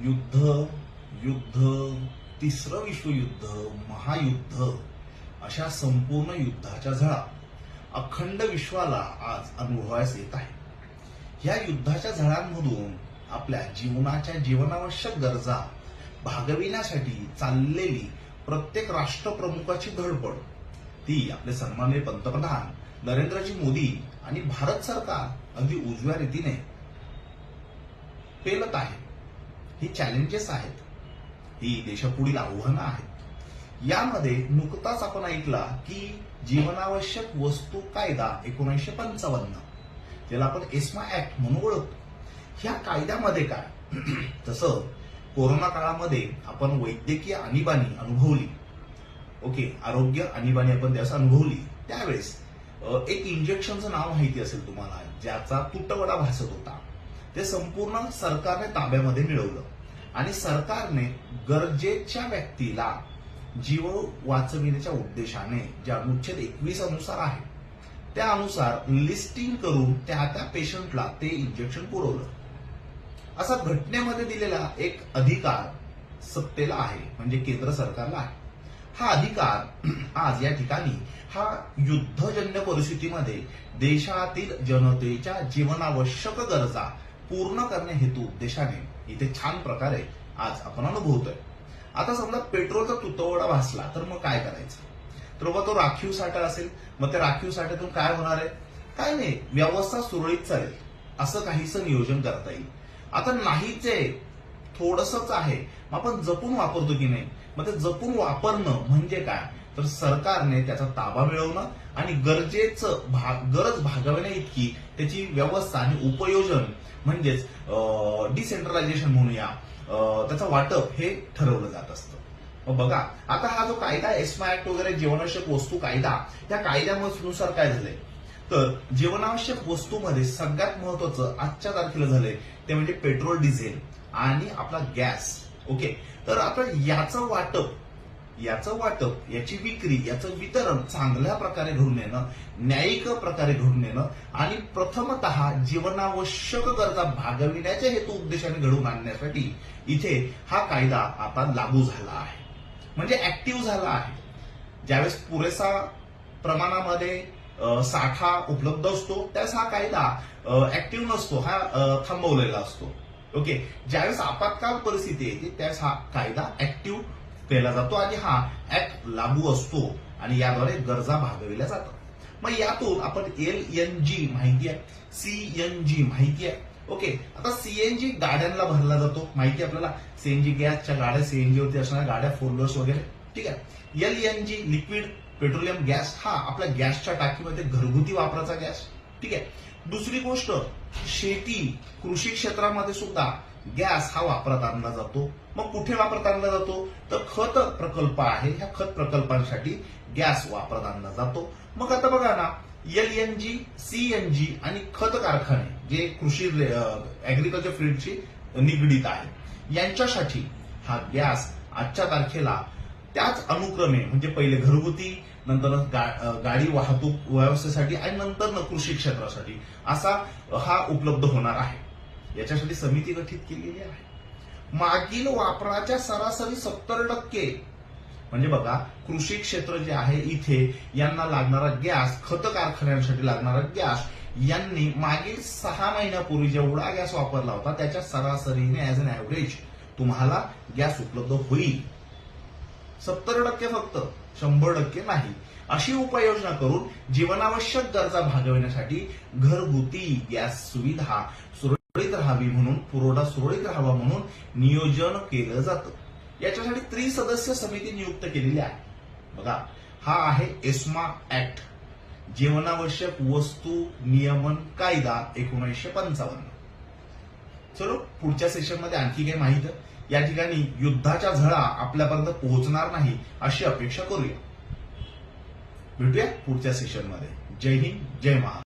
युद्ध युद्ध तिसरं विश्वयुद्ध महायुद्ध अशा संपूर्ण युद्धाच्या झळा अखंड विश्वाला आज अनुभवायला येत आहे। या युद्धाच्या झळांमधून आपल्या जीवनावश्यक गरजा भागविण्यासाठी चाललेली प्रत्येक राष्ट्रप्रमुखाची धडपड ती आपले सन्माननीय पंतप्रधान नरेंद्रजी मोदी आणि भारत सरकार अगदी उजव्या रीतीने पेलत आहे। ही चॅलेंजेस आहेत, ही देशापुढील आव्हानं आहेत। यामध्ये नुकताच आपण ऐकला की जीवनावश्यक वस्तू कायदा 1955 ज्याला आपण एस्मा ऍक्ट म्हणून ओळखतो। ह्या कायद्यामध्ये काय तसं कोरोना काळामध्ये आपण वैद्यकीय आणीबाणी अनुभवली, आरोग्य आणीबाणी आपण त्यास अनुभवली। त्यावेळेस एक इंजेक्शनचं नाव माहिती असेल तुम्हाला, ज्याचा तुटवडा भासत होता। ते संपूर्ण सरकारने ताब्यामध्ये मिळवलं आणि सरकारने गरजेच्या व्यक्तीला जीव वाचविण्याच्या उद्देशाने ज्या अनुच्छेद 21 अनुसार आहे त्या अनुसार लिस्टिंग करून त्या पेशंटला ते इंजेक्शन पुरवलं। असा घटनेमध्ये दिलेला एक अधिकार सत्तेला आहे, म्हणजे केंद्र सरकारला आहे। हा अधिकार आज या ठिकाणी हा युद्धजन्य परिस्थितीमध्ये देशातील जनतेच्या जीवनावश्यक गरजा पूर्ण करणे हेतू उद्देशाने इथे छान प्रकारे आज आपण अनुभवतोय। आता समजा पेट्रोलचा तुटवडा भासला तर मग काय करायचं? तर मग तो राखीव साठा असेल, मग त्या राखीव साठ्यातून काय होणार आहे? काय नाही, व्यवस्था सुरळीत चालेल असं काहीसं नियोजन करता येईल। आता नाहीच आहे, थोडसंच आहे, मग आपण जपून वापरतो की नाही? मग ते जपून वापरणं म्हणजे काय? तर सरकारने त्याचा ताबा मिळवणं आणि गरज भागवण्या इतकी त्याची व्यवस्था आणि उपयोजन म्हणजेच डिसेंट्रलायझेशन म्हणूया, त्याचं वाटप हे ठरवलं जात असतं। मग बघा, आता हा जो कायदा एस्मा ऍक्ट वगैरे जीवनावश्यक वस्तू कायदा, त्या कायद्यानुसार काय झालंय तर जीवनावश्यक वस्तूमध्ये सगळ्यात महत्वाचं आजच्या तारखेला झालंय ते म्हणजे पेट्रोल, डिझेल आणि आपला गॅस। तर आता याचं वाटप, याची विक्री, याचं वितरण चांगल्या प्रकारे घडून येणं, न्यायिक प्रकारे घडून येणं आणि प्रथमतः जीवनावश्यक गरजा भागविण्याच्या हेतू उद्देशाने घडवून आणण्यासाठी इथे हा कायदा आता लागू झाला आहे, म्हणजे ऍक्टिव्ह झाला आहे। ज्यावेळेस पुरेसा प्रमाणामध्ये साठा उपलब्ध असतो त्यावेळेस हा कायदा ऍक्टिव्ह नसतो, हा थांबवलेला असतो। ज्यावेळेस आपत्काल परिस्थिती येते त्यावेळेस हा कायदा ऍक्टिव्ह केला जातो आणि हा ऍक्ट लागू असतो आणि याद्वारे गरजा भागविल्या जातात। मग यातून आपण LNG माहिती आहे, CNG माहिती आहे। आता CNG गाड्यांना भरला जातो, माहिती आपल्याला, CNG गॅसच्या गाड्या, CNG वरती असणाऱ्या गाड्या, 4 व्हीलर्स वगैरे, ठीक आहे। LNG लिक्विड पेट्रोलियम गॅस, हा आपल्या गॅसच्या टाकीमध्ये घरगुती वापराचा गॅस, ठीक आहे। दुसरी गोष्ट, शेती, कृषी क्षेत्रामध्ये सुद्धा गॅस हा वापरात आणला जातो। मग कुठे वापरात आणला जातो तर खत प्रकल्प आहे, ह्या खत प्रकल्पांसाठी गॅस वापरात आणला जातो। मग आता बघा ना, LNG, CNG आणि खत कारखाने जे कृषी ऍग्रिकल्चर फील्डशी निगडीत आहे, यांच्यासाठी हा गॅस आजच्या तारखेला त्याच अनुक्रमे, म्हणजे पहिले घरगुती, नंतर गाडी वाहतूक व्यवस्थेसाठी आणि नंतर कृषी क्षेत्रासाठी असा हा उपलब्ध होणार आहे। याच्यासाठी समिती गठीत केलेली आहे। मागील वापराच्या सरासरी 70%, म्हणजे बघा, कृषी क्षेत्र जे आहे इथे यांना लागणारा गॅस, खत कारखान्यांसाठी लागणारा गॅस, यांनी मागील 6 महिन्यापूर्वी जेवढा गॅस वापरला होता त्याच्या सरासरीने ऍज अन ऍव्हरेज तुम्हाला गॅस उपलब्ध होईल। 70% फक्त, 100% नाही। अशी उपाययोजना करून जीवनावश्यक गरजा भागविण्यासाठी घरगुती गॅस सुविधा सुरळीत राहावी म्हणून, पुरवठा सुरळीत राहावा म्हणून नियोजन केलं जातं। याच्यासाठी त्रिसदस्य समिती नियुक्त केलेली आहे। बघा, हा आहे एस्मा ऍक्ट, जीवनावश्यक वस्तू नियमन कायदा 1955। चलो, पुढच्या सेशनमध्ये आणखी काही माहिती या ठिकाणी युद्धाच्या झळा आपल्यापर्यंत पोहोचणार नाही अशी अपेक्षा करूया। भेटूया पुढच्या सेशनमध्ये। जय हिंद, जय महाराष्ट्र।